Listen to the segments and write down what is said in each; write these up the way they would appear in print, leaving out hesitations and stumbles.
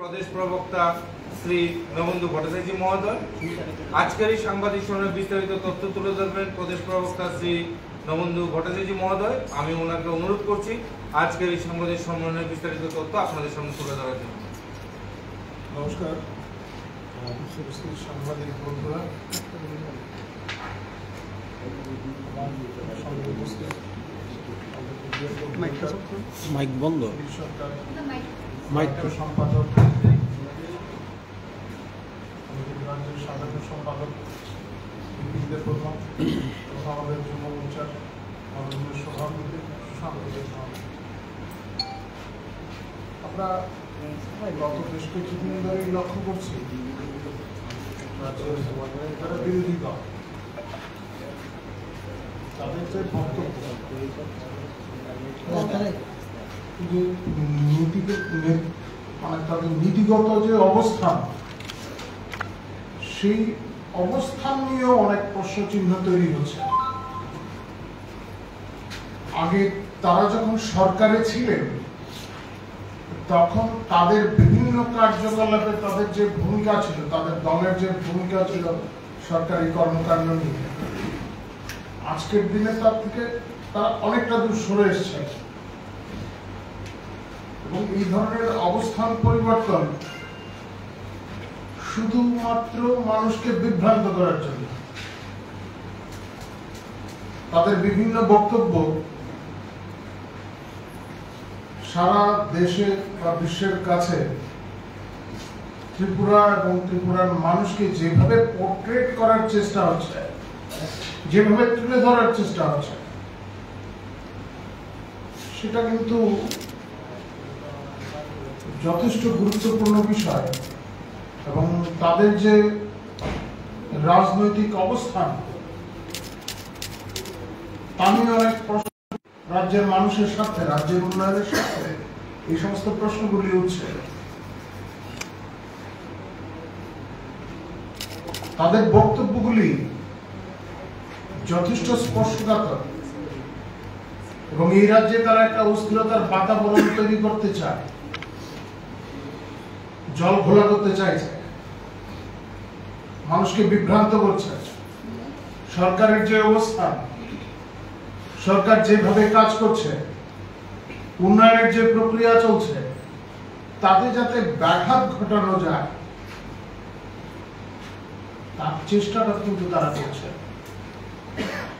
प्रदेश प्रवक्ता श्री नवबंधु भट्टाचार्य महोदय आजकेर सांबादिक सम्मेलने विस्तारित तथ्य तुले धरबेन प्रदेश प्रवक्ता श्री नवबंधु भट्टाचार्य महोदय। आमी ओनाके अनुरोध करछि आजकेर सांबादिक सम्मेलने विस्तारित तथ्य आपनादेर सामने तुले धरार जन्य। नमस्कार सांबादिक बंधुरा, माइक बंद माइक सम्पादक राज्य साधारण सम्पादक प्रथम যুব মোর্চার মাননীয় সভাপতি আমরা গত বেশ কিছুদিন ধরে লক্ষ্য করছি যারা বিরোধী দল তাদের যে বক্তব্য তাদের নীতিগত যে অবস্থান, সেই অবস্থান নিয়েও অনেক প্রশ্নচিহ্ন তৈরি হচ্ছে। আগে তারা যখন সরকারে ছিলেন তখন তাদের বিভিন্ন কার্যকলাপে তাদের যে ভূমিকা ছিল, তাদের দলের যে ভূমিকা ছিল সরকারি কর্মকাণ্ড নিয়ে, আজকের দিনে তার থেকে তারা অনেকটা দূর সরে এসছে এবং এই ধরনের অবস্থান পরিবর্তন শুধুমাত্র মানুষকে বিভ্রান্ত করার জন্য। তাদের বিভিন্ন বক্তব্য সারা দেশে বা বিশ্বের কাছে ত্রিপুরা এবং ত্রিপুরার মানুষকে যেভাবে পোর্ট্রেট করার চেষ্টা হচ্ছে, যেভাবে তুলে ধরার চেষ্টা হচ্ছে, সেটা কিন্তু যথেষ্ট গুরুত্বপূর্ণ বিষয় এবং তাদের যে রাজনৈতিক অবস্থান তা নিয়ে অনেক প্রশ্ন রাজ্যের মানুষের সাথে, রাজ্যের উন্নয়নের সাথে এই সমস্ত প্রশ্নগুলি উঠছে। তাদের বক্তব্যগুলি যথেষ্ট স্পষ্টকাতর এবং এই রাজ্যে তারা একটা অস্থিরতার বাতাবরণ তৈরি করতে চায়, জল ঘোলা করতে চাইছে, মানুষকে বিভ্রান্ত করছে। সরকারের যে অবস্থান, সরকার যেভাবে কাজ করছে, উন্নয়নের যে প্রক্রিয়া চলছে, তাতে যাতে ব্যাঘাত ঘটানো যায় তার চেষ্টাটা কিন্তু তারা করছে।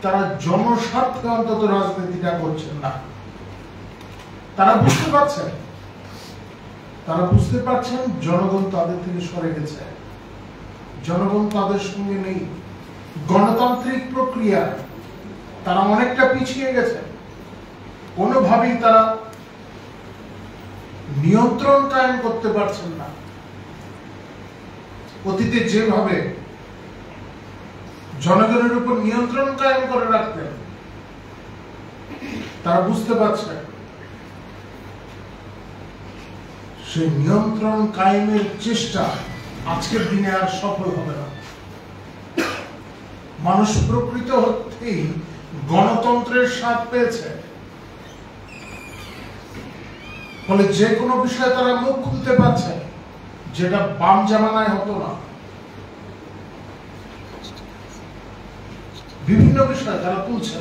তারা জনস্বার্থে অন্তত রাজনীতিটা করছেন না। তারা বুঝতে পারছেন জনগণ তাদের থেকে সরে গেছে, জনগণ তাদের সঙ্গে নেই। গণতান্ত্রিক প্রক্রিয়া তারা অনেকটা পিছিয়ে গেছে। কোনোভাবেই তারা নিয়ন্ত্রণ কায়েম করতে পারছেন না। অতীতে যেভাবে জনগণের উপর নিয়ন্ত্রণ কায়েম করে রাখতেন, তারা বুঝতে পারছে সেই নিয়ন্ত্রণ কায়েমের চেষ্টা আজকের দিনে আর সফল হবে না। মানুষ প্রকৃত অর্থেই গণতন্ত্রের স্বাদ পেয়েছে, ফলে যে কোনো বিষয়ে তারা মুখ খুলতে পারছে, যেটা বাম জামানায় হতো না। বিভিন্ন বিষয় তারা তুলছে।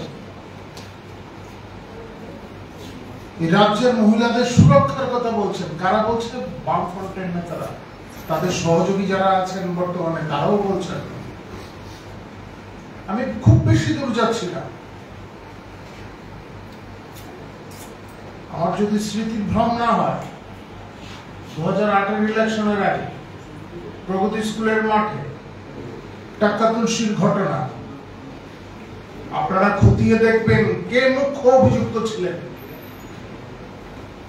এই রাজ্যের মহিলাদের সুরক্ষার কথা বলছেন। কারা বলছে? বামফ্রন্টের নেতারা, তাদের সহযোগী যারা আছেন বর্তমানে তারাও বলছেন। আমি খুব বেশি দূর যাচ্ছি না। আমার যদি স্মৃতিভ্রম না হয়, 2008-এর ইলেকশনের আগে প্রগতি স্কুলের মাঠে টাক্কা তুলসীর ঘটনা আপনারা খতিয়ে দেখবেন কে মুখ্য অভিযুক্ত ছিলেন।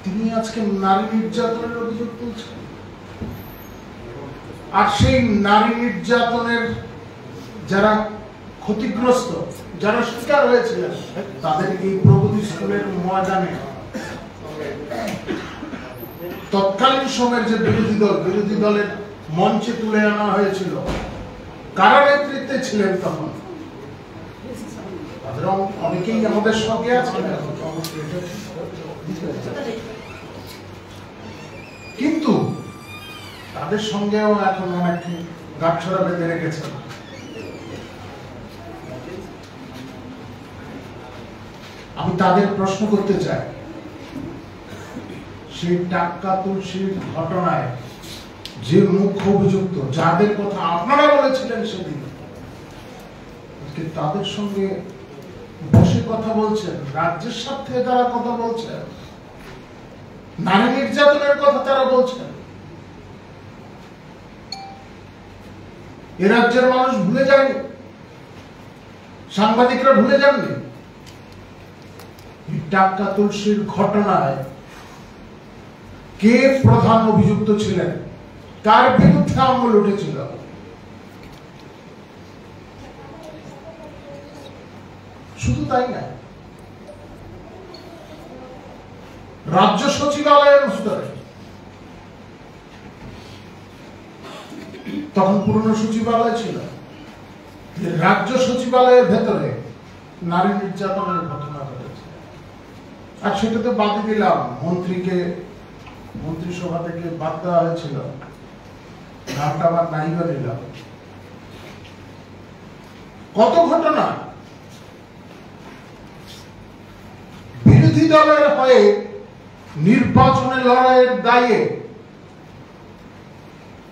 তিনি আজকে নারী নির্যাতনের অভিযোগ তুলছেন। আর সেই নারী নির্যাতনের যারা ক্ষতিগ্রস্ত, যারা শিকার হয়েছিলেন, তাদের এই প্রগতি স্কুলের ময়দানে তৎকালীন সময়ের যে বিরোধী দলের মঞ্চে তুলে আনা হয়েছিল, কারা নেতৃত্বে ছিলেন তখন? তাদের অনেকেই আমাদের সঙ্গে আছেন। কিন্তু তাদের সঙ্গেও এখন অনেক গাঁটছড়া বেঁধে রেখেছে। আমি তাদের প্রশ্ন করতে চাই, সেই টাক্কা তুলসীর ঘটনায় যে মুখ্য অভিযুক্ত, যাদের কথা আপনারা বলেছিলেন সেদিন, তাদের সঙ্গে বসে কথা বলছেন, রাজ্যের স্বার্থে তারা কথা বলছেন, নারী নির্যাতনের কথা তারা বলছেন। এ রাজ্যের মানুষ ভুলে যায়নি, সাংবাদিকরা ভুলে যাননি। টাক্কা তুলসীর ঘটনায় কে প্রধান অভিযুক্ত ছিলেন, কার বিরুদ্ধে আঙুল উঠেছিল? শুধু তাই না, রাজ্য সচিবালয়ের স্তরে, তখন পুরনো সচিবালয় ছিল, রাজ্য সচিবালয়ের ভেতরে নারী নির্যাতনের ঘটনা ঘটেছে। আর সেটাতে বাদ দিলাম, মন্ত্রীকে মন্ত্রিসভা থেকে বাদ দেওয়া হয়েছিল, নামটা আবার নাই নিলাম। কত ঘটনা বিরোধী দলের হয়ে নির্বাচনে লড়াইয়ের দায়ে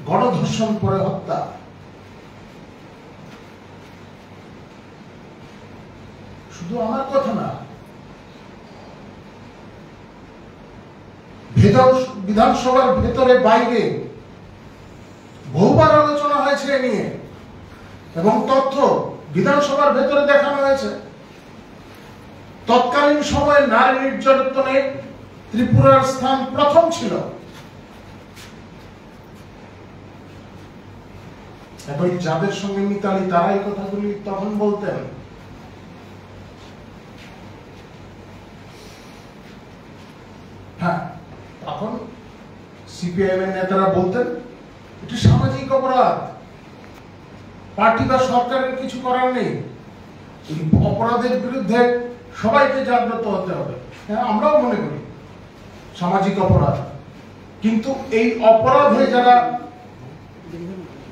গণধর্ষণ করে হত্যা। শুধু আমার কথা না, বিধানসভার ভেতরে বাইরে বহুবার আলোচনা হয়েছে এ নিয়ে, এবং তথ্য বিধানসভার ভেতরে দেখানো হয়েছে। তৎকালীন সময়ে নারী নির্যাতনে ত্রিপুরার স্থান প্রথম ছিল। এবং যাদের সঙ্গে মিতালি, তারা এই কথাগুলি তখন বলতেন। হ্যাঁ, তখন সিপিআইএম এর নেতারা বলতেন এটি সামাজিক অপরাধ, পার্টি বা সরকারের কিছু করার নেই, এই অপরাধের বিরুদ্ধে সবাইকে জাগ্রত হতে হবে। হ্যাঁ, আমরাও মনে করি সামাজিক অপরাধ, কিন্তু এই অপরাধে যারা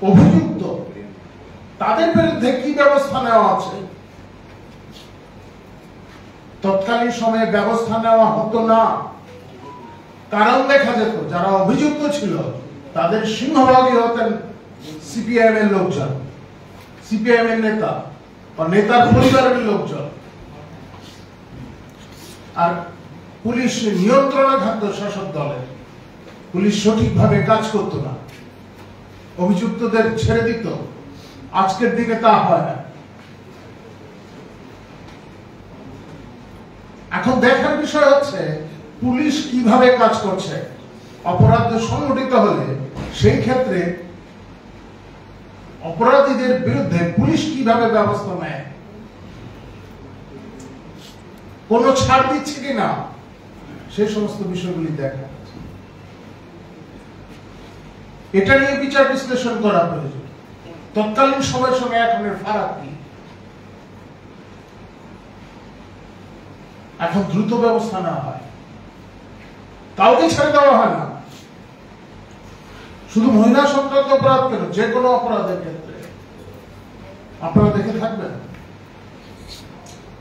অভিযুক্ত তাদের বিরুদ্ধে কি ব্যবস্থা নেওয়া আছে? তৎকালীন সময়ে ব্যবস্থা নেওয়া হতো না, কারণ দেখা যেত যারা অভিযুক্ত ছিল তাদের সিংহভাগই হতেন সিপিআইএম এর লোকজন, সিপিআইএম এর নেতা বা নেতার পরিবারের লোকজন। আর পুলিশ নিয়ন্ত্রণে থাকতো শাসক দলের, পুলিশ সঠিকভাবে কাজ করত না, অভিযুক্তদের ছেড়ে দিত। আজকের দিনে তা হয় না। এখন দেখার বিষয় হচ্ছে পুলিশ কিভাবে কাজ করছে। অপরাধ সংগঠিত হলে সেই ক্ষেত্রে অপরাধীদের বিরুদ্ধে পুলিশ কিভাবে ব্যবস্থা নেয়, কোন ছাড় দিচ্ছে কিনা, সেই সমস্ত বিষয়গুলি দেখা। এটা নিয়ে বিচার বিশ্লেষণ করা প্রয়োজন। তৎকালীন সময়ের সঙ্গে এখনের ফারাক কি? এখন দ্রুত ব্যবস্থা নেওয়া হয়, কাউকে ছেড়ে দেওয়া হয় না। শুধু মহিলা সংক্রান্ত অপরাধ কেন, যে কোনো অপরাধের ক্ষেত্রে আপনারা দেখে থাকবেন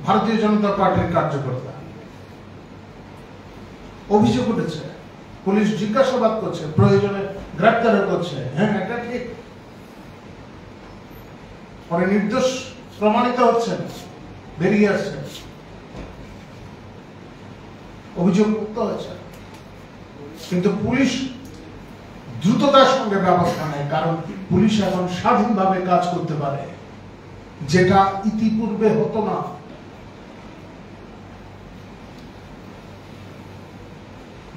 ভারতীয় জনতা পার্টির কার্যকর্তা অভিযোগ উঠেছে, পুলিশ জিজ্ঞাসাবাদ করছে, প্রয়োজনে গ্রেপ্তার করছে। হ্যাঁ, এটা ঠিক। পরে নির্দোষ প্রমাণিত হচ্ছেন, বেরিয়ে আসছে, অভিযোগ মুক্ত হয়েছে। কিন্তু পুলিশ দ্রুততার সঙ্গে ব্যবস্থা নেয়, কারণ পুলিশ এখন স্বাধীনভাবে কাজ করতে পারে, যেটা ইতিপূর্বে হতো না।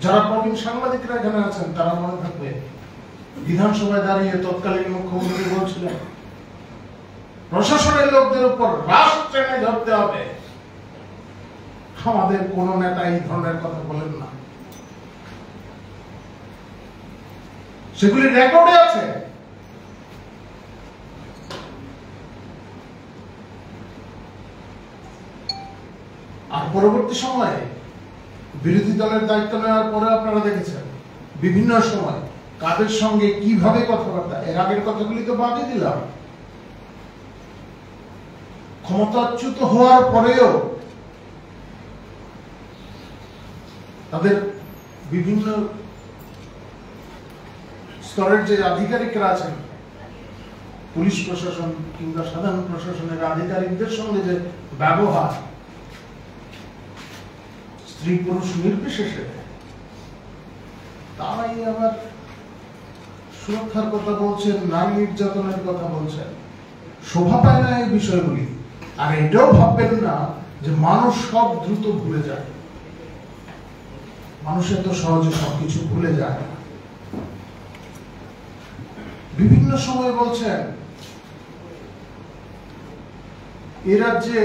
যারা প্রবীণ সাংবাদিকরা এখানে আছেন তারা মনে থাকবে, বিধানসভায় দাঁড়িয়ে তৎকালীন মুখ্যমন্ত্রী বলছিলেন প্রশাসনের লোকদের উপর রাশ টেনে ধরতে হবে। আমাদের কোন নেতা এই ধরনের কথা বলেন না, সেগুলি রেকর্ডে আছে। আর পরবর্তী সময়ে বিরোধী দলের দায়িত্ব নেওয়ার পরে আপনারা দেখেছেন বিভিন্ন সময় কাদের সঙ্গে কিভাবে কথাবার্তা, এর আগের কথাগুলি তো বাদই দিলাম। ক্ষমতাচ্যুত হওয়ার পরেও তাদের বিভিন্ন স্তরের যে আধিকারিকরা আছেন, পুলিশ প্রশাসন কিংবা সাধারণ প্রশাসনের আধিকারিকদের সঙ্গে যে ব্যবহার, স্ত্রী পুরুষ নির্বিশেষে, তারাই আবার সুরক্ষার কথা বলছেন, নারী নির্যাতনের কথা বলছেন। শোভা পায় না এই বিষয়গুলি। আর এটাও ভাববেন না যে মানুষ সব দ্রুত ভুলে যায়। মানুষের তো সহজে সবকিছু ভুলে যায়। বিভিন্ন সময় বলছেন এ রাজ্যে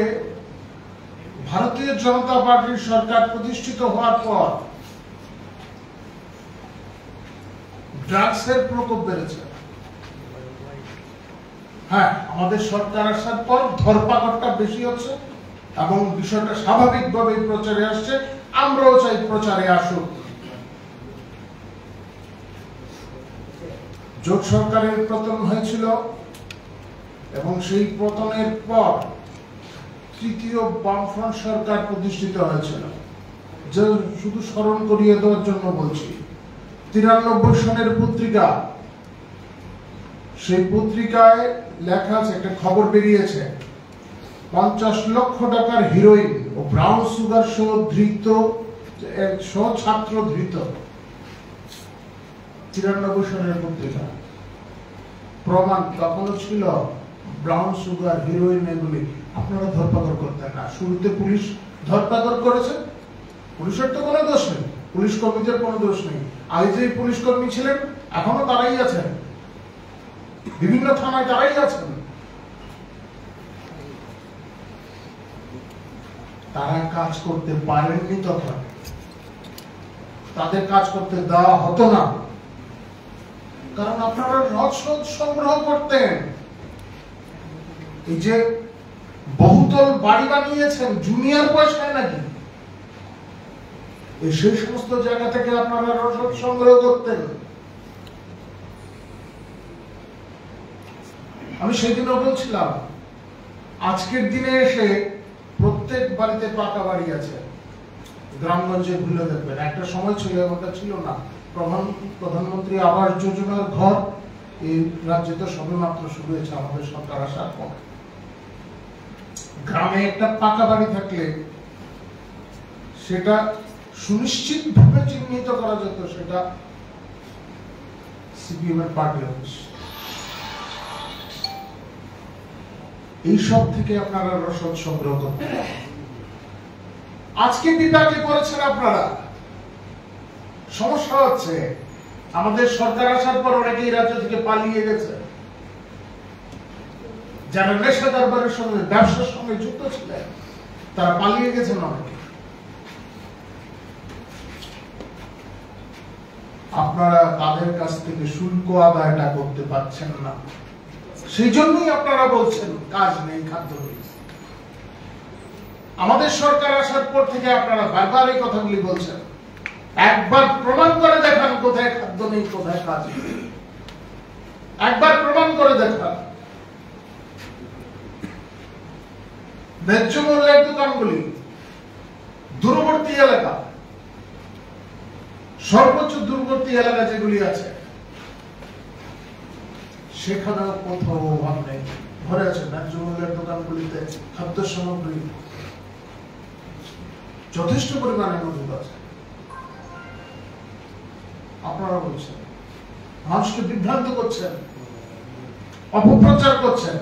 ভারতীয় জনতা পার্টির সরকার প্রতিষ্ঠিত হওয়ার পর ড্রাগসের প্রকোপ বেড়েছে। হ্যাঁ, আমাদের সরকার আসার পর ধরপাকড়টা বেশি হচ্ছে এবং বিষয়টা স্বাভাবিকভাবে প্রচারে আসছে। আমরাও চাই প্রচারে আসুক। জোট সরকারের পতন হয়েছিল এবং সেই পতনের পর তৃতীয় বামফ্রন্ট সরকার প্রতিষ্ঠিত হয়েছিল। যে শুধু স্মরণ করিয়ে দেওয়ার জন্য বলছি, 93 সনের পত্রিকা, সেই পত্রিকায় লেখা আছে, একটা খবর বেরিয়েছে, 50 লক্ষ টাকার হিরোইন ও ব্রাউন সুগার সহ ছাত্র ধৃত। 93 সনের পত্রিকা। প্রমাণ তখনও ছিল ব্রাউন সুগার, হিরোইন, এগুলি আপনারা ধরপাকড় করতেন না। শুরুতে পুলিশ ধরপাকড় করেছে, পুলিশের তো কোনো দোষ নেই, পুলিশ কর্মীদের কোনো দোষ নেই। আগে যে পুলিশ কর্মী ছিলেন এখনো তারাই আছেন, বিভিন্ন থানায় তারাই আছেন। তারা কাজ করতে পারেননি, তখন তাদের কাজ করতে দেওয়া হতো না, কারণ আপনারা রসদ সংগ্রহ করতেন। এই যে বহুতল বাড়ি বানিয়েছেন জুনিয়র পয়সায় নাকি, সেই সমস্ত জায়গা থেকে আপনারা রসদ সংগ্রহ করতেন। আমি সেদিনও বলছিলাম, আজকের দিনে এসে প্রত্যেক বাড়িতে পাকা বাড়ি আছে, গ্রামগঞ্জে ঘুরে দেখবেন। একটা সময় ছিল, এমনটা ছিল না। প্রধানমন্ত্রী আবাস যোজনার ঘর এই রাজ্যে তো সবে মাত্র শুরু হয়েছে আমাদের সরকার আসার পর। গ্রামে একটা পাকা বাড়ি থাকলে সেটা সুনিশ্চিত ভাবে চিহ্নিত করা যেত, সেটা সিপিএম এর পার্টি অফিস। এইসব থেকে আপনারা রসদ সংগ্রহ করতেন। আজকে বিপাকে পড়েছেন আপনারা। সমস্যা হচ্ছে, আমাদের সরকার আসার পর অনেকেই রাজ্য থেকে পালিয়ে গেছে। যারা নেশা দরবারের সঙ্গে, ব্যবসার সঙ্গে যুক্ত ছিলেন, তারা পালিয়ে গেছেন অনেকে। আপনারা তাদের কাছ থেকে শুল্ক আদায়টা করতে পারছেন না, সেই জন্যই আপনারা বলছেন কাজ নেই, খাদ্য নেই। আমাদের সরকার আসার পর থেকে আপনারা বারবার এই কথাগুলি বলছেন। একবার প্রমাণ করে দেখান কোথায় খাদ্য নেই, কোথায় কাজ নেই। একবার প্রমাণ করে দেখান। ন্যায্য মূল্যের দোকানগুলি দূরবর্তী এলাকা, সর্বোচ্চ দূরবর্তী এলাকা যেগুলি আছে, সেখানেও কোথাও অভাব নেই, ভরে আছে। ন্যায্য মূল্যের দোকানগুলিতে খাদ্য সামগ্রী যথেষ্ট পরিমাণে মজুদ আছে। আপনারা বলছেন, মানুষকে বিভ্রান্ত করছেন, অপপ্রচার করছেন।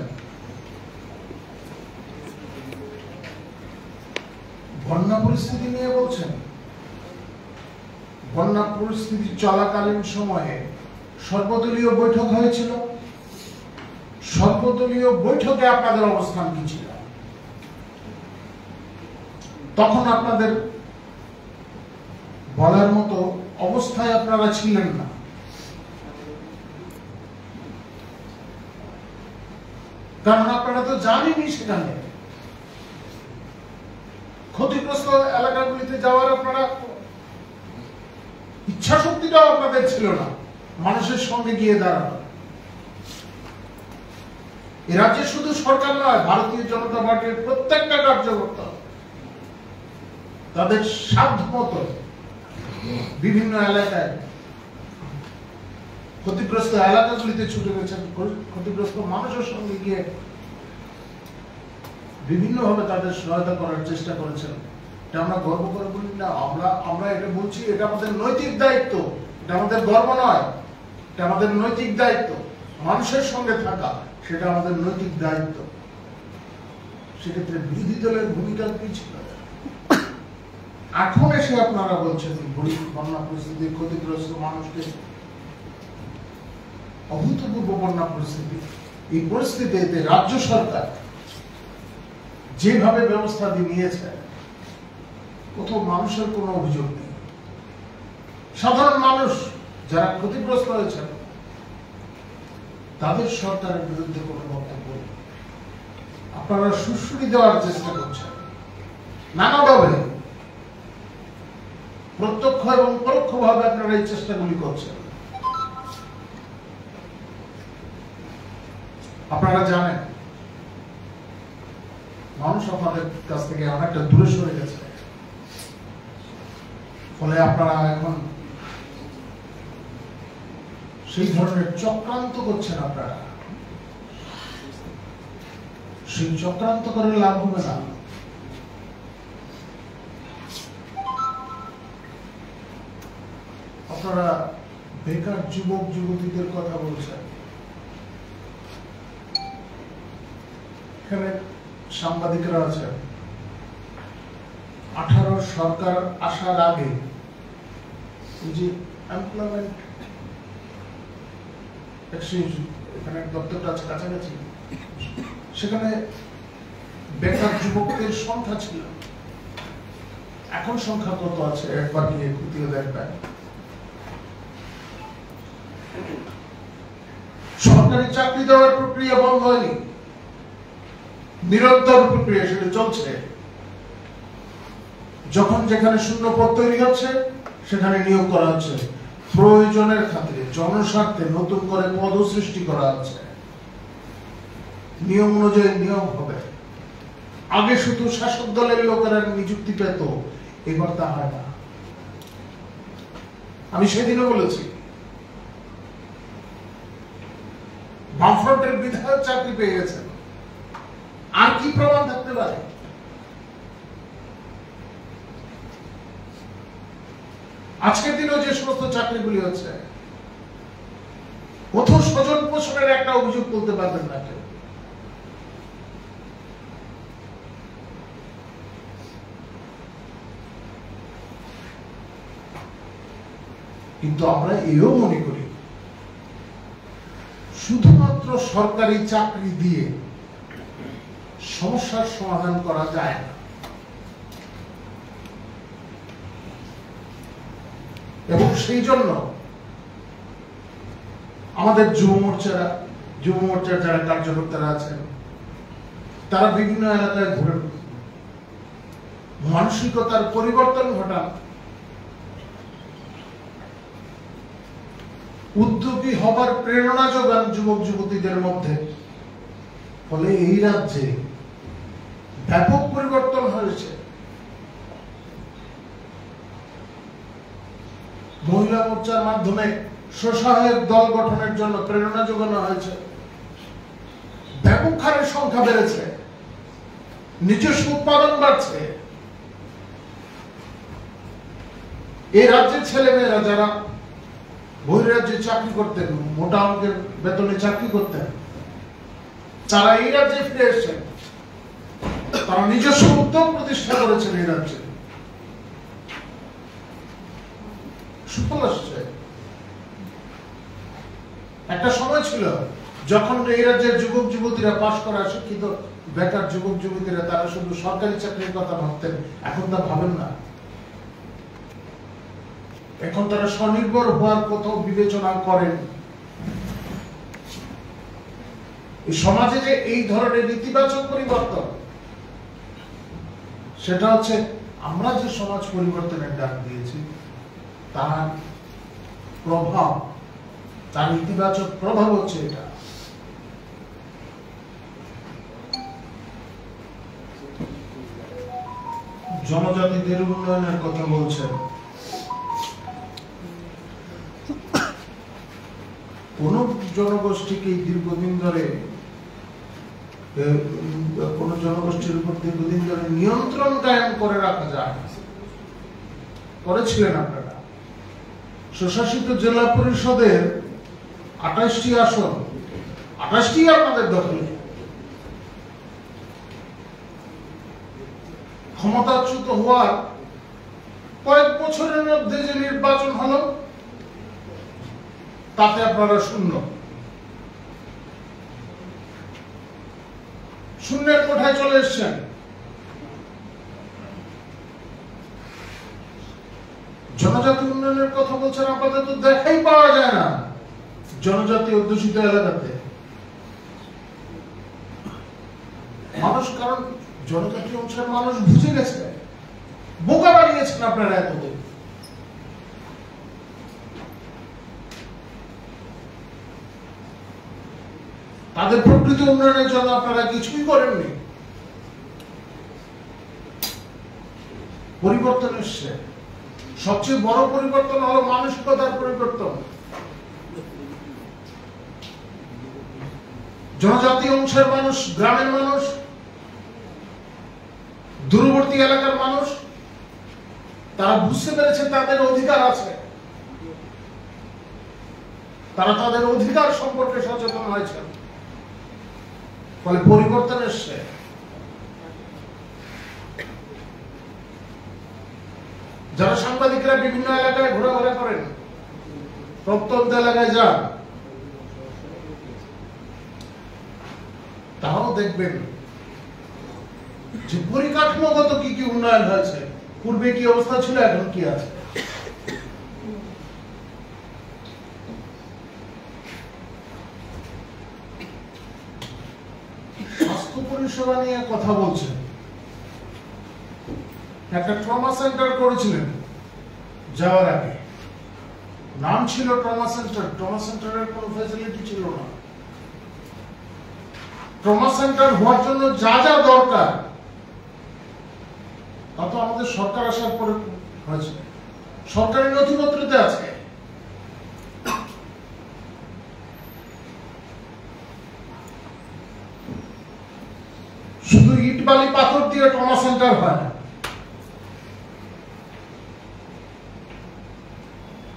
বন্যা পরিস্থিতি নিয়ে বলছেন। বন্যা পরিস্থিতি চলাকালীন সময়ে সর্বদলীয় বৈঠক হয়েছিল। সর্বদলীয় বৈঠকে আপনাদের অবস্থান কি ছিল? তখন আপনাদের বলার মতো অবস্থায় আপনারা ছিলেন না। কারণ আপনারা তো জানেনই সেখানে ক্ষতিগ্রস্ত এলাকাগুলিতে যাওয়ার আপনারা ইচ্ছা শক্তিটাও আপনাদের ছিল না। মানুষের সঙ্গে গিয়ে দাঁড়ানো। এ রাজ্যে শুধু সরকার নয়, ভারতীয় জনতা পার্টির প্রত্যেকটা কার্যকর্তা তাদের সাধ্য মতো বিভিন্ন এলাকায়, ক্ষতিগ্রস্ত এলাকাগুলিতে ছুটে গেছেন, ক্ষতিগ্রস্ত মানুষের সঙ্গে গিয়ে বিভিন্নভাবে তাদের সহায়তা করার চেষ্টা করেছেন। এটা আমরা গর্ব করে বলি না, আমরা এটা বলছি, এটা আমাদের নৈতিক দায়িত্ব, এটা আমাদের গর্ব নয়, এটা আমাদের নৈতিক দায়িত্ব। মানুষের সঙ্গে থাকা সেটা আমাদের নৈতিক দায়িত্ব। সেক্ষেত্রে বিরোধী দলের ভূমিকা কি ছিল? এখন এসে আপনারা বলছেন বন্যা পরিস্থিতি, ক্ষতিগ্রস্ত মানুষকে, অভূতপূর্ব বন্যা পরিস্থিতি, এই পরিস্থিতিতে রাজ্য সরকার যেভাবে ব্যবস্থা নিয়েছে, কোথাও মানুষের কোনো অভিযোগ নেই। সাধারণ মানুষ যারা ক্ষতিগ্রস্ত হয়েছেন তাদের সরকারের বিরুদ্ধে কোনো বক্তব্য নেই। আপনারা সুশ্রী দেওয়ার চেষ্টা করছেন নানাভাবে, প্রত্যক্ষ এবং পরোক্ষভাবে আপনারা এই চেষ্টাগুলি করছেন। আপনারা জানেন মানুষ আপনাদের কাছ থেকে অনেকটা দূরে সরে গেছে, ফলে আপনারা এখন সেই ধরনের চক্রান্ত করছেন। আপনারা সেই চক্রান্ত করে লাভ হবে না। আপনারা বেকার যুবক যুবতীদের কথা বলছেন। এখানে সাংবাদিকরা আছেন। 18 সরকার আসার আগে যে এমপ্লয়মেন্ট এক্সচেঞ্জ, এখানে দপ্তরটা আছে কাছাকাছি, সেখানে বেকার যুবকদের সংখ্যা ছিল। এখন সংখ্যা কত আছে একবার গিয়ে খতিয়ে দেখবেন। সরকারি চাকরি দেওয়ার প্রক্রিয়া বন্ধ হয়নি, নিরন্তর প্রক্রিয়া সেটা চলছে। যখন যেখানে শূন্য পদ তৈরি হচ্ছে সেখানে নিয়োগ করা হচ্ছে, প্রয়োজনের খাতিরে, জনস্বার্থে নতুন করে পদ সৃষ্টি করা হচ্ছে। নিয়ম অনুযায়ী নিয়োগ হবে। আগে শুধু শাসক দলের লোকেরা নিযুক্তি পেত, এবার তা হয় না। আমি সেদিনও বলেছি, বামফ্রন্টের বিধায়ক চাকরি পেয়ে গেছেন, আর কি প্রমাণ থাকতে পারে? আজকের দিনেও যে সমস্ত চাকরিগুলি হচ্ছে, কোথাও স্বজন পোষণের একটা অভিযোগ তুলতে পারবেন না কেউ। কিন্তু আমরা এও মনে করি শুধুমাত্র সরকারি চাকরি দিয়ে সমস্যার সমাধান করা যায় না, এবং সেই জন্য আমাদের যুব মোর্চার যারা কার্যকর্তারা আছেন তারা বিভিন্ন এলাকায় ঘুরে মানসিকতার পরিবর্তন ঘটান, উদ্যোগী হবার প্রেরণা যোগান যুবক যুবতীদের মধ্যে। ফলে এই রাজ্যে ব্যাপক পরিবর্তন হয়েছে। মহিলা মোর্চার মাধ্যমে স্বসহায়ক দল গঠনের জন্য প্রেরণা যোগানো হয়েছে। ব্যাপক হারে সংখ্যা বেড়েছে, নিজস্ব উৎপাদন বাড়ছে। এই রাজ্যের ছেলেমেয়েরা যারা বহিরাজ্যে চাকরি করতেন, মোটা অঙ্কের বেতনে চাকরি করতেন, তারা এই রাজ্যে ফিরে এসেছেন। তারা নিজস্ব উদ্যোগ প্রতিষ্ঠা করেছেন এই রাজ্যে, সুফল আসছে। একটা সময় ছিল যখন এই রাজ্যের যুবক যুবতীরা পাশ করা শিক্ষিত বেকার যুবক যুবতীরা তারা শুধু সরকারি চাকরির কথা ভাবতেন, এখন তা ভাবেন না। এখন তারা স্বনির্ভর হওয়ার কোথাও বিবেচনা করেন। এই সমাজে যে এই ধরনের ইতিবাচক পরিবর্তন, সেটা হচ্ছে আমরা যে সমাজ পরিবর্তনের ডাক দিয়েছি তার প্রভাব তার ইতিবাচক প্রভাব হচ্ছে এটা। জনজাতিদের উন্নয়নের কথা বলছেন। কোন জনগোষ্ঠীকে দীর্ঘদিন ধরে কোন জনগোষ্ঠীর উপর দীর্ঘদিন ধরে নিয়ন্ত্রণ কায়েম করে রাখা যায়, করেছিলেন আপনারা। স্বশাসিত জেলা পরিষদের 28টি আসন, 28টি আপনাদের দখলে। ক্ষমতাচ্যুত হওয়ার কয়েক বছরের মধ্যে যে নির্বাচন হলো তাতে আপনারা শূন্যের কোঠায় চলে এসছেন। জনজাতি উন্নয়নের কথা বলছেন, আপনাদের তো দেখাই পাওয়া যায় না জনজাতি অধ্যুষিত এলাকাতে মানুষ, কারণ জনজাতি অংশের মানুষ বুঝে গেছে, বোকা বানিয়েছেন আপনারা এতদিন। তাদের প্রকৃত উন্নয়নের জন্য আপনারা কিছুই করেননি। পরিবর্তন এসছে, সবচেয়ে বড় পরিবর্তন হলো মানসিকতার পরিবর্তন। জনজাতি অংশের মানুষ, গ্রামের মানুষ, দূরবর্তী এলাকার মানুষ, তারা বুঝতে পেরেছে তাদের অধিকার আছে, তারা তাদের অধিকার সম্পর্কে সচেতন হয়েছে, ফলে পরিবর্তন এসছে। যারা সাংবাদিকরা বিভিন্ন এলাকায় ঘোরাঘুরা করেন, প্রত্যন্ত এলাকায় যান, তারাও দেখবেন যে পরিকাঠামোগত কি কি উন্নয়ন হয়েছে, পূর্বে কি অবস্থা ছিল, এখন কি আছে। স্বাস্থ্য পরিষেবা নিয়ে কথা বলছেন। একটা ট্রমা সেন্টার করেছিলেন যাওয়ার আগে, নাম ছিল ট্রমা সেন্টার। ট্রমা সেন্টারের কোনো ফ্যাসিলিটি ছিল না। ট্রমা সেন্টার হওয়ার জন্য যা যা দরকার তা তো আমাদের সরকার আসার পরে হয়েছে, সরকারি নথিপত্রতে আছে। শুধু ইট বালি পাথর দিয়ে ট্রমা সেন্টার হয় না,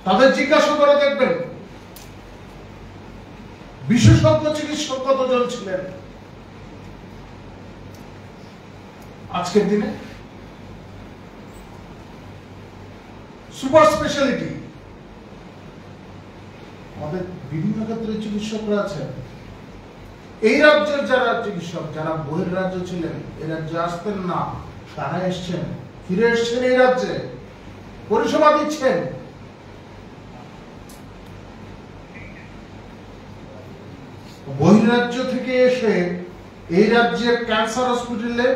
তাদের জিজ্ঞাসা করে দেখবেন বিশেষজ্ঞ চিকিৎসক কতজন ছিলেন আজকের দিনে। সুপার স্পেশালিটি, আমাদের বিভিন্ন ক্ষেত্রে চিকিৎসকরা আছেন। এই রাজ্যের যারা চিকিৎসক, যারা বহির রাজ্য ছিলেন, এই রাজ্যে আসতেন না, তারা এসছেন, ফিরে এসছেন এই রাজ্যে, পরিষেবা দিচ্ছেন। বহিরাজ্য থেকে এসে এই রাজ্যের ক্যান্সার হসপিটালে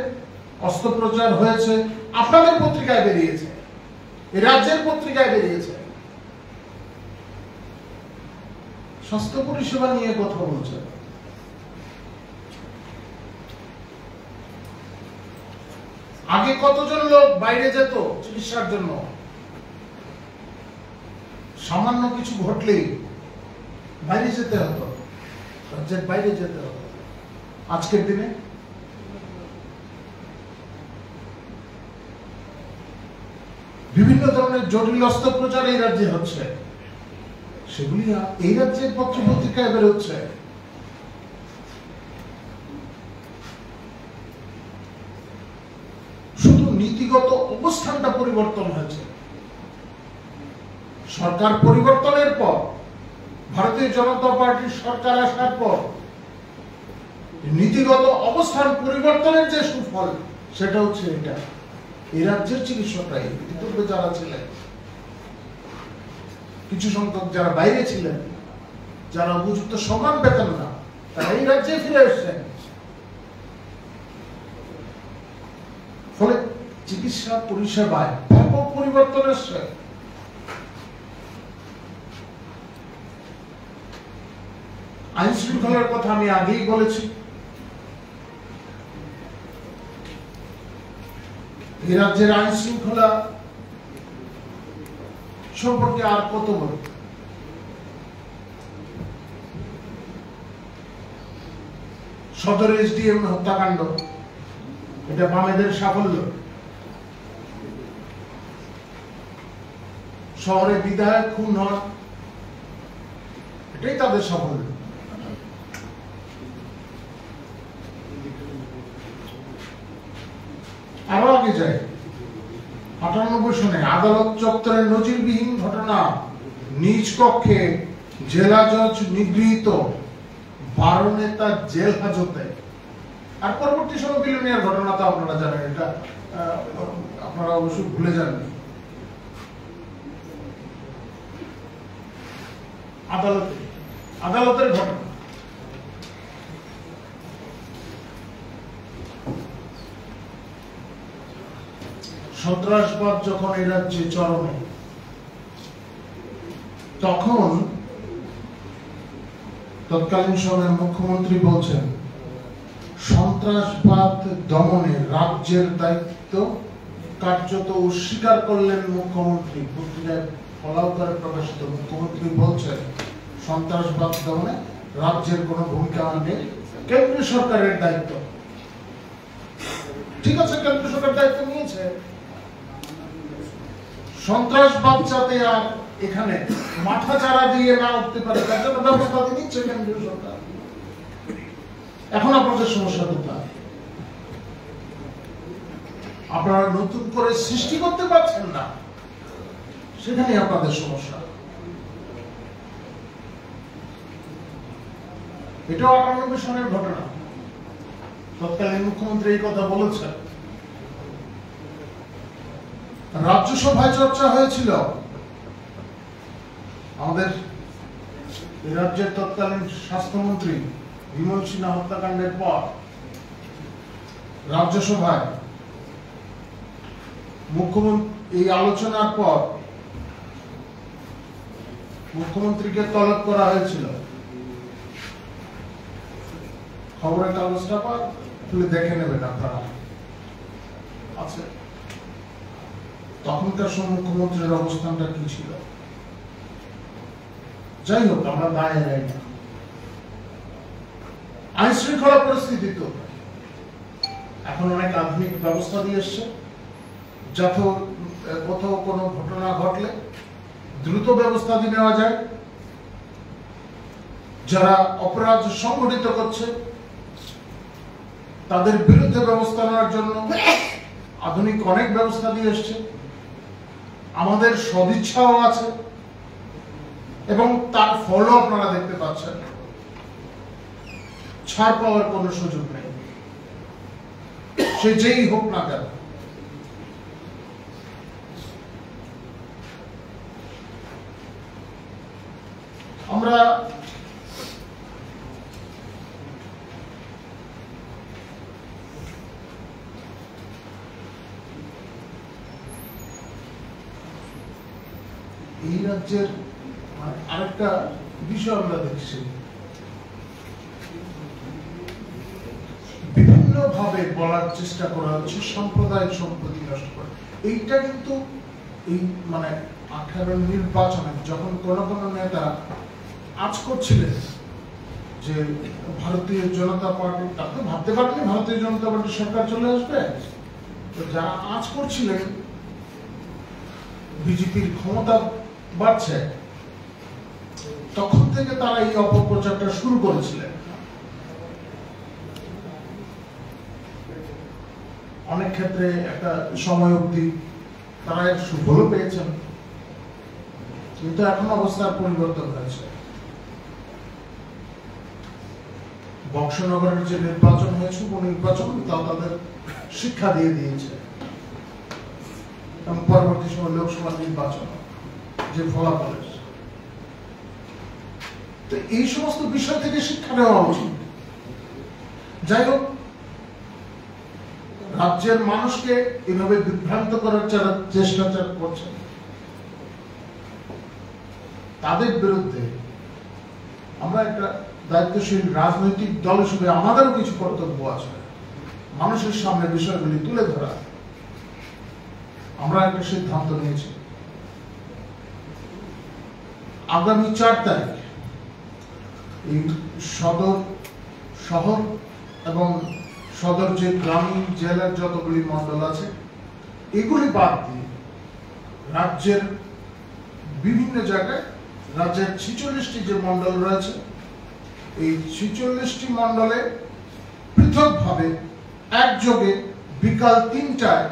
অস্ত্রোপচার হয়েছে, আপনাদের পত্রিকায় বেরিয়েছে, এই রাজ্যের পত্রিকায় বেরিয়েছে। স্বাস্থ্য পরিষেবা নিয়ে কথা বলছে। আগে কতজন লোক বাইরে যেত চিকিৎসার জন্য, সামান্য কিছু ঘটলেই বাইরে যেতে হতো, রাজ্যের বাইরে যেতে হতো। আজকের দিনে বিভিন্ন ধরনের জটিল অস্ত্রোপচার এই রাজ্যে হচ্ছে, সেগুলি এই রাজ্যের পত্র পত্রিকায় বেরোচ্ছে। শুধু নীতিগত অবস্থানটা পরিবর্তন হয়েছে। সরকার পরিবর্তনের পর, ভারতীয় জনতা পার্টির সরকার আসার পর নীতিগত অবস্থান পরিবর্তনের যে সুফল, সেটা হচ্ছে এটা। এই রাজ্যের চিকিৎসকরা, ইতিপূর্বে যারা ছিলেন, কিছু সংখ্যক যারা বাইরে ছিলেন, যারা উপযুক্ত সম্মান পেতেন না, তারা এই রাজ্যে ফিরে এসছেন। ফলে চিকিৎসা পরিষেবায় ব্যাপক পরিবর্তন এসছে। আইন শৃঙ্খলার কথা আমি আগেই বলেছি। এই রাজ্যের আইন শৃঙ্খলা সম্পর্কে আর কত বলব। সদর এসডিএম হত্যাকাণ্ড, এটা বামেদের সাফল্য। শহরে বিধায়ক খুন হন, এটাই তাদের সাফল্য। আরো আগে যায় 98 সনে আদালত চত্বরে নজিরবিহীন ঘটনা, নিজ কক্ষে জেলা জজ নিগৃহীত, 12 নেতা জেল হাজতে। আর পরবর্তী সময় বিলোনিয়ার ঘটনা তো আপনারা জানেন, এটা আপনারা অবশ্যই ভুলে যাননি। আদালতের ঘটনা, সন্ত্রাসবাদ যখন এই রাজ্যে চরমে, তখন তৎকালীন সময়ের মুখ্যমন্ত্রী বলছেন সন্ত্রাসবাদ দমনে রাজ্যের দায়িত্ব কার্যত অস্বীকার করলেন মুখ্যমন্ত্রী। পত্রিকায় ফলাও করে প্রকাশিত মুখ্যমন্ত্রী বলছেন সন্ত্রাসবাদ দমনে রাজ্যের কোনো ভূমিকা নেই, কেন্দ্রীয় সরকারের দায়িত্ব। ঠিক আছে, কেন্দ্রীয় সরকার দায়িত্ব নিয়েছে, সন্ত্রাসবাদ যাতে আর এখানে মাথা চারা দিয়ে না উঠতে পারে তার জন্য ব্যবস্থা নিচ্ছে কেন্দ্রীয় সরকার। এখন আপনাদের সমস্যা কোথায়? আপনারা নতুন করে সৃষ্টি করতে পারছেন না, সেখানে আপনাদের সমস্যা। এটাও 98 সনের ঘটনা, তৎকালীন মুখ্যমন্ত্রী এই কথা বলেছেন। রাজ্যসভায় চর্চা হয়েছিল আমাদের রাজ্যের তৎকালীন স্বাস্থ্যমন্ত্রী বিমল সিনহা হত্যাকাণ্ডের পর। রাজ্যসভায় মুখ্যমন্ত্রী এই আলোচনার পর মুখ্যমন্ত্রীকে তলব করা হয়েছিল। খবরের কাগজটা পর তুলে দেখে নেবেন আপনারা, আছে। তখনকার মুখ্যমন্ত্রীর অবস্থানটা কি ছিল? যাই হোক, আমরা দায় এড়াই না। আইন শৃঙ্খলা পরিস্থিতি তো এখন অনেক আধুনিক ব্যবস্থা দিয়ে এসছে, যাতে কোথাও কোনো ঘটনা ঘটলে দ্রুত ব্যবস্থা নেওয়া যায়। যারা অপরাধ সংগঠিত করছে তাদের বিরুদ্ধে ব্যবস্থা নেওয়ার জন্য আধুনিক অনেক ব্যবস্থা দিয়ে এসছে। আমাদের সদিচ্ছাও আছে এবং তার ফলও আপনারা দেখতে পাচ্ছেন। ছাড় পাওয়ার কোনো সুযোগ নেই, সে যেই হোক না কেন। আমরা এই রাজ্যের আরেকটা বিষয় আমরা দেখছি, বিভিন্ন ভাবে বলার চেষ্টা করা হচ্ছে সাম্প্রদায়িক সম্প্রীতি নষ্ট করে। এইটা কিন্তু এই 18 নির্বাচনে যখন কোন কোন নেতা আজ করছিলেন যে ভারতীয় জনতা পার্টি, তারা তো ভাবতে পারেনি ভারতীয় জনতা পার্টি সরকার চলে আসবে, তো যারা আজ করছিলেন বিজেপির ক্ষমতা বাড়ছে, তখন থেকে তারা এই অপপ্রচারটা শুরু করেছিলেন। অনেক ক্ষেত্রে একটা সময় অবধি তারা এর সুফলও পেয়েছেন, কিন্তু এখন অবস্থার পরিবর্তন হয়েছে। বক্সনগরের যে নির্বাচন হয়েছে, উপনির্বাচন, তা তাদের শিক্ষা দিয়ে দিয়েছে। এবং পরবর্তী সময় লোকসভা নির্বাচন যে ফলাফল, তো এই সমস্ত বিষয় থেকে শিক্ষা নেওয়া উচিত। যাই হোক, রাজ্যের মানুষকে এভাবে বিভ্রান্ত করার চেষ্টা করছে, তাদের বিরুদ্ধে আমরা একটা দায়িত্বশীল রাজনৈতিক দল হিসেবে আমাদেরও কিছু কর্তব্য আছে, মানুষের সামনে বিষয়গুলি তুলে ধরা। আমরা একটা সিদ্ধান্ত নিয়েছি, আগামী 4 তারিখ এই সদর শহর এবং সদর যে গ্রামীণ জেলার যতগুলি মন্ডল আছে এগুলি বাদ দিয়ে রাজ্যের বিভিন্ন জায়গায়, রাজ্যের 46টি যে মন্ডল রয়েছে এই 46টি মন্ডলে পৃথকভাবে একযোগে বিকাল 3টায়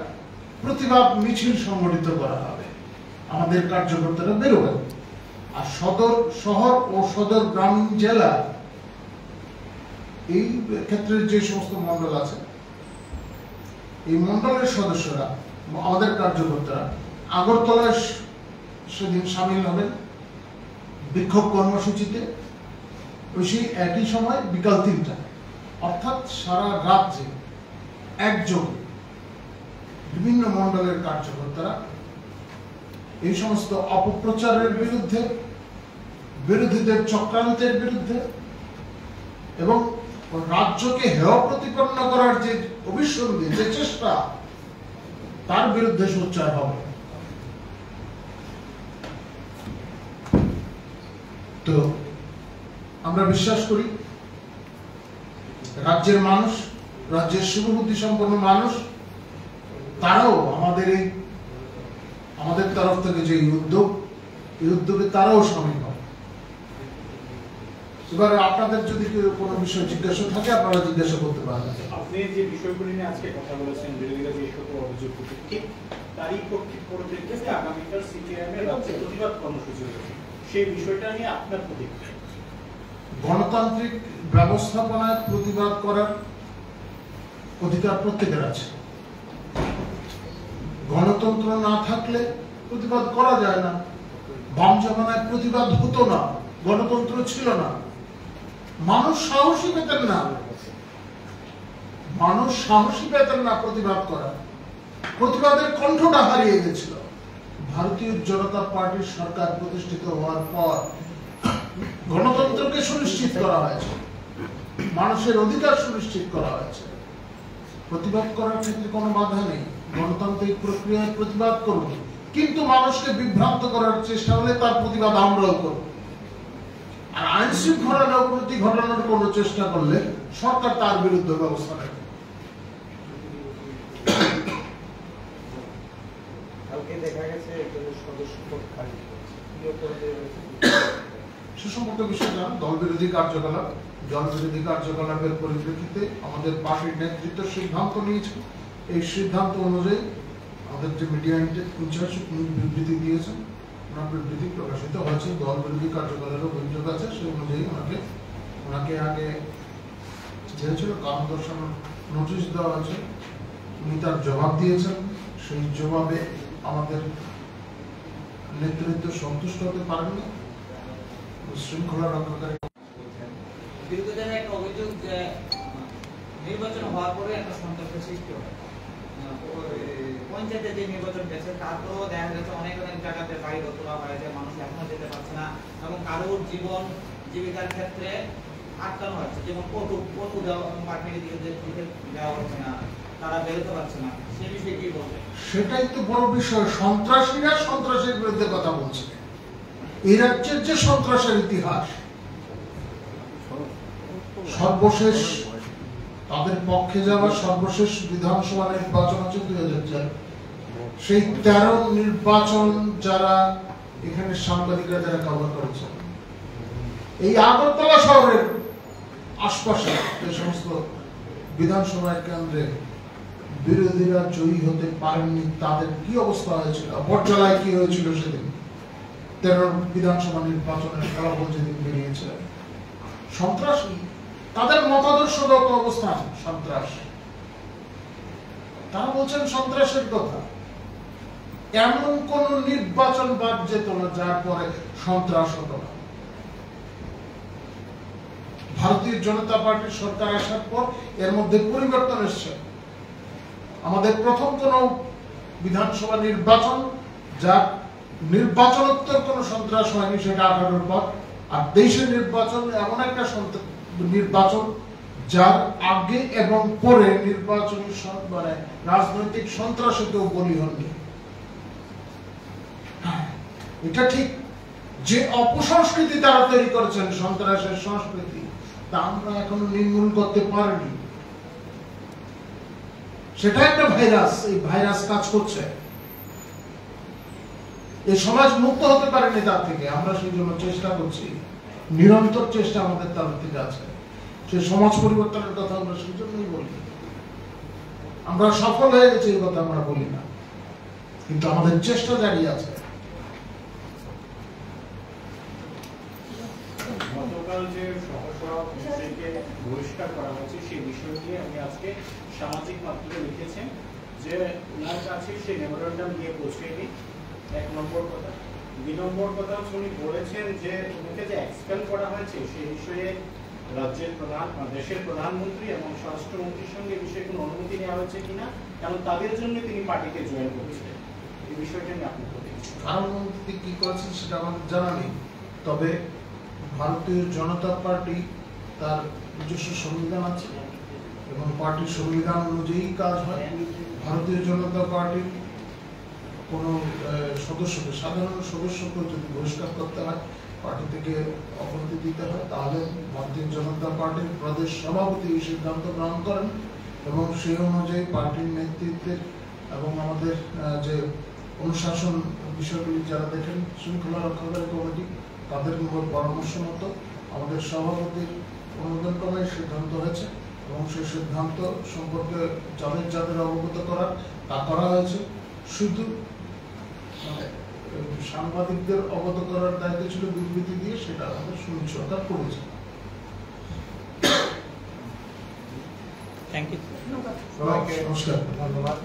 প্রতিবাদ মিছিল সংগঠিত করা হবে। আমাদের কার্যকর্তারা বেরোবেন, আর সদর শহর ও সদর গ্রামীণ জেলা এই ক্ষেত্রে যে সমস্ত মন্ডল আছে এই মন্ডলের সদস্যরা, আমাদের কার্যকর্তারা আগরতলায় সেদিন সামিল হবেন বিক্ষোভ কর্মসূচিতে, সেই একই সময় বিকাল 3টায়। অর্থাৎ সারা রাজ্যে একযোগে বিভিন্ন মন্ডলের কার্যকর্তারা এই সমস্ত অপপ্রচারের বিরুদ্ধে, বিরোধীদের চক্রান্তের বিরুদ্ধে এবং রাজ্যকে হেয় প্রতিপন্ন করার যে অভিসন্ধি, যে চেষ্টা, তার বিরুদ্ধে সোচ্চার হবে। তো আমরা বিশ্বাস করি রাজ্যের মানুষ, রাজ্যের শুভবুদ্ধি সম্পন্ন মানুষ, তারাও আমাদের তরফ থেকে যে এই উদ্যোগে তারাও সামিল হবে। এবারে আপনাদের যদি কোনো বিষয় জিজ্ঞাসা থাকে আপনারা জিজ্ঞাসা করতে পারেন। আপনি যে বিষয়গুলি নিয়ে আজকে কথা বলেছেন, বিরোধীরা যে সকল অভিযোগ করছে, ঠিক তারই পরিপ্রেক্ষিতে আগামীকাল সিপিআইএম এর রাজ্যে প্রতিবাদ কর্মসূচি রয়েছে, সেই বিষয়টা নিয়ে আপনার প্রতিক্রিয়া? গণতান্ত্রিক ব্যবস্থাপনায় প্রতিবাদ করার অধিকার প্রত্যেকের আছে। গণতন্ত্র না থাকলে প্রতিবাদ করা যায় না। বাম জমানায় প্রতিবাদ হতো না, গণতন্ত্র ছিল না, মানুষ সাহসী পেতেন না প্রতিবাদ করা, প্রতিবাদের কণ্ঠটা হারিয়ে গেছিল। ভারতীয় জনতা পার্টির সরকার প্রতিষ্ঠিত হওয়ার পর গণতন্ত্রকে সুনিশ্চিত করা হয়েছে, মানুষের অধিকার সুনিশ্চিত করা হয়েছে। প্রতিবাদ করার ক্ষেত্রে কোনো বাধা নেই, গণতান্ত্রিক প্রক্রিয়ায় প্রতিবাদ করব, কিন্তু মানুষকে বিভ্রান্ত করার চেষ্টা হলে তার প্রতিবাদ আমরাও করব। আর আইন শৃঙ্খলার অবনতি ঘটানোর কোন চেষ্টা করলে সরকার তার বিরুদ্ধে ব্যবস্থা নেবে। সে সম্পর্কে বিষয় জান, দল বিরোধী কার্যকলাপের পরিপ্রেক্ষিতে আমাদের পার্টির নেতৃত্ব সিদ্ধান্ত নিয়েছে। এই সিদ্ধান্ত অনুযায়ী আমাদের যে মিডিয়া ইনচার্জ বিবৃতি দিয়েছেন, ওনার বিবৃতি প্রকাশিত হয়েছে। দল বিরোধী কার্যকলাপের অভিযোগ আছে, সেই অনুযায়ী ওনাকে আগে যেহেতু কারণ দর্শানোর নোটিশ দেওয়া আছে, উনি তার জবাব দিয়েছেন। সেই জবাবে আমাদের নেতৃত্ব সন্তুষ্ট হতে পারেননি। শৃঙ্খলা রক্ষাকারী বিরোধীদের একটা অভিযোগ যে নির্বাচন হওয়ার পরে একটা সন্ত্রাসের সৃষ্টি হয়। পঞ্চায়েতে যে নির্বাচন গেছে তারপরেও দেখা গেছে অনেক জায়গাতে বাড়ি তোলা হয়েছে, মানুষ এখনো যেতে পারছে না এবং কারোর জীবন জীবিকার ক্ষেত্রে আটকানো হচ্ছে, যেমন পটু দেওয়া হচ্ছে না, তারা বেরোতে পারছে না। সে বিষয়ে কি বলবে? সেটাই তো বড় বিষয়। সন্ত্রাসীরা সন্ত্রাসের বিরুদ্ধে কথা বলছে। এই রাজ্যের যে সন্ত্রাসের ইতিহাস, সর্বশেষ তাদের পক্ষে যাওয়া সর্বশেষ বিধানসভা নির্বাচন হচ্ছে 2004। সেই 13 নির্বাচন যারা এখানে সাংবাদিকরা যারা কভার করেছে, এই আগরতলা শহরের আশপাশে যে সমস্ত বিধানসভা কেন্দ্রে বিরোধীরা জয়ী হতে পারেননি, তাদের কি অবস্থা হয়েছিল, বটতলায় কি হয়েছিল সেদিন 13 বিধানসভা নির্বাচনের ফলাফল যেদিন বেরিয়েছে। সন্ত্রাস তাদের মতাদর্শগত অবস্থান সন্ত্রাস, তারা বলছেন সন্ত্রাসের কথা। এমন কোন নির্বাচন বাদ যেত না যার পরে সন্ত্রাস হতো না। ভারতীয় জনতা পার্টির সরকার আসার পর এর মধ্যে পরিবর্তন এসেছে। আমাদের প্রথম কোন বিধানসভা নির্বাচন যার নির্বাচনোত্তর কোন সন্ত্রাস হয়নি, সেটা 18-র পর আর দেশের নির্বাচন এমন একটা নির্বাচন যার আগে এবং পরে নির্বাচনী মানে রাজনৈতিক সন্ত্রাসে কেউ বলি হননি। এটা ঠিক যে অপসংস্কৃতি তারা তৈরি করেছেন, সন্ত্রাসের সংস্কৃতি, তা আমরা এখনো নির্মূল করতে পারিনি। সেটা একটা ভাইরাস, এই ভাইরাস কাজ করছে। এই সমাজ মুক্ত হতে পারেনি তার থেকে, আমরা সেই জন্য চেষ্টা করছি, নিরন্তর চেষ্টা আমাদের তার থেকে আছে। সেই সমাজ পরিবর্তনের কথা আমরা সেই জন্যই বলি। আমরা সফল হয়ে গেছি এই কথা আমরা বলি না, কিন্তু আমাদের চেষ্টা জারি আছে। গতকাল যে সহসভাপতিকে বহিষ্কার করা হয়েছে সেই বিষয় নিয়ে উনি আজকে সামাজিক মাধ্যমে লিখেছেন যে ওনার কাছে সেই মেমোরেন্ডাম নিয়ে পৌঁছেনি, 1 নম্বর কথা। 2 নম্বর কথা হচ্ছে উনি বলেছেন যে ওনাকে যে এক্সপেল করা হয়েছে সেই বিষয়ে রাজ্যের দেশের প্রধানমন্ত্রী এবং স্বরাষ্ট্রমন্ত্রীর সঙ্গে এই বিষয়ে কোনো অনুমতি নেওয়া হয়েছে কিনা, কারণ তাদের জন্য তিনি পার্টিকে জয়েন করছিলেন। এই বিষয়টা নিয়ে আপনি প্রধানমন্ত্রী কি করেছেন সেটা আমাদের জানা নেই, তবে ভারতীয় জনতা পার্টি তার নিজস্ব সংবিধান আছে এবং পার্টির সংবিধান অনুযায়ী কাজ হয়। ভারতীয় জনতা পার্টির কোনো সদস্যকে, সাধারণ সদস্যকে যদি বহিষ্কার করতে হয়, পার্টি থেকে অব্যাহতি দিতে হয়, তাহলে ভারতীয় জনতা পার্টির প্রদেশ সভাপতি এই সিদ্ধান্ত গ্রহণ করেন এবং সেই অনুযায়ী পার্টির নেতৃত্বের এবং আমাদের যে অনুশাসন বিষয়গুলি যারা দেখেন, শৃঙ্খলা রক্ষাকারী কমিটি, তাদের পরামর্শ মতো আমাদের সভাপতির অনুমোদন ক্রমে সিদ্ধান্ত হয়েছে এবং সেই সিদ্ধান্ত সম্পর্কে যাদের যাদের অবগত করার তা করা হয়েছে। শুধু সাংবাদিকদের অবগত করার দায়িত্ব ছিল বিবৃতি দিয়ে, সেটা আমাদের সুনিশ্চিততা করেছে। Thank you. নমস্কার, ধন্যবাদ।